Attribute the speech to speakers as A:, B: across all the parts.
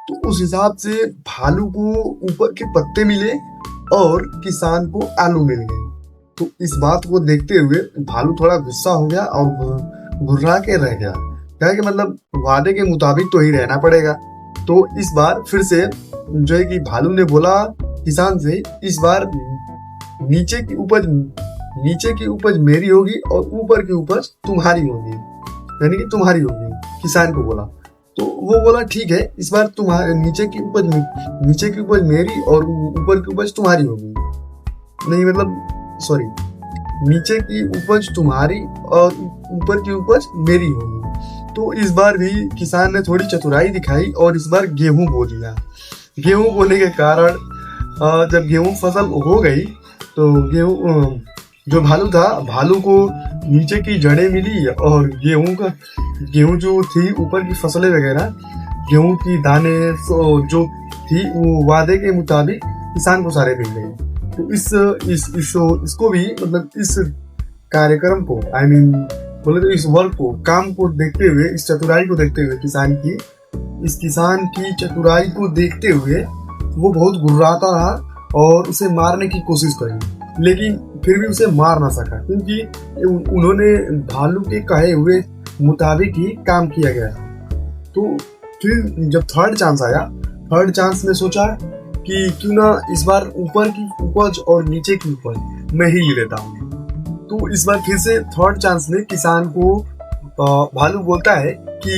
A: तो उस हिसाब से भालू को ऊपर के पत्ते मिले और किसान को आलू मिल गए। तो इस बात को देखते हुए भालू थोड़ा गुस्सा हो गया और घुर्रा के रह गया। क्या कि मतलब वादे के मुताबिक तो ही रहना पड़ेगा। तो इस बार फिर से जो है कि भालू ने बोला किसान से, इस बार नीचे की उपज मेरी होगी और ऊपर की उपज तुम्हारी होगी, यानी कि तुम्हारी होगी, किसान को बोला। तो वो बोला ठीक है, इस बार तुम्हारे नीचे की उपज मेरी और ऊपर की उपज तुम्हारी होगी। नहीं मतलब सॉरी, नीचे की उपज तुम्हारी और ऊपर की उपज मेरी होगी। तो इस बार भी किसान ने थोड़ी चतुराई दिखाई और इस बार गेहूं बो दिया। गेहूं बोने के कारण जब गेहूं फसल हो गई तो जो भालू था, भालू को नीचे की जड़ें मिली और गेहूं जो थी ऊपर की फसलें वगैरह, गेहूं की दाने जो थी वो वादे के मुताबिक किसान को सारे मिल गए। तो इसको भी मतलब इस कार्यक्रम को बोले तो इस वर्क को, काम को देखते हुए, इस चतुराई को देखते हुए किसान की चतुराई को देखते हुए वो बहुत गुर्राता रहा और उसे मारने की कोशिश करी, लेकिन फिर भी उसे मार ना सका क्योंकि उन्होंने भालू के कहे हुए मुताबिक ही काम किया गया। तो फिर जब थर्ड चांस में सोचा कि क्यों ना इस बार ऊपर की उपज और नीचे की उपज मैं ही ले लेता हूँ। तो इस बार फिर से थर्ड चांस में किसान को भालू बोलता है कि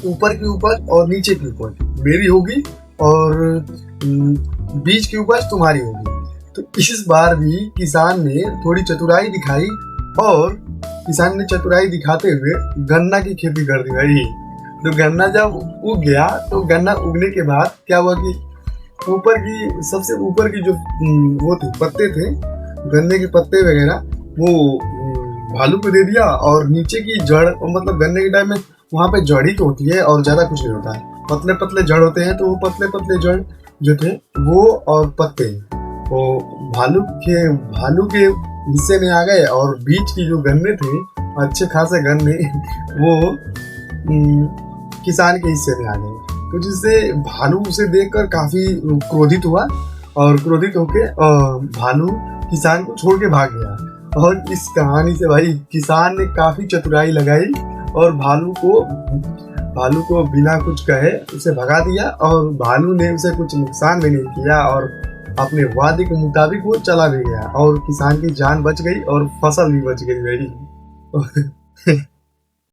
A: ऊपर की उपज और नीचे की उपज मेरी होगी और बीच की उपज तुम्हारी होगी। तो इस बार भी किसान ने थोड़ी चतुराई दिखाई और किसान ने चतुराई दिखाते हुए गन्ना की खेती कर दी भाई। तो गन्ना जब उग गया तो गन्ना उगने के बाद क्या हुआ कि सबसे ऊपर की जो वो थे पत्ते थे, गन्ने के पत्ते वगैरह, वो भालू को दे दिया और नीचे की जड़, मतलब गन्ने के टाइम में वहाँ पे जड़ ही तो होती है और ज्यादा कुछ नहीं होता है, पतले पतले जड़ होते हैं। तो वो पतले पतले जड़ जो थे वो और पत्ते वो भालू के हिस्से में आ गए और बीच की जो गन्ने थे, अच्छे खासे गन्ने, वो किसान के हिस्से में आ गए। तो जिससे भालू उसे देखकर काफी क्रोधित हुआ और क्रोधित होके भालू किसान को छोड़ के भाग गया। और इस कहानी से भाई किसान ने काफी चतुराई लगाई और भालू को बिना कुछ कहे उसे भगा दिया और भालू ने उसे कुछ नुकसान भी नहीं किया और अपने वादे के मुताबिक वो चला भी गया और किसान की जान बच गई और फसल भी बच गई भाई।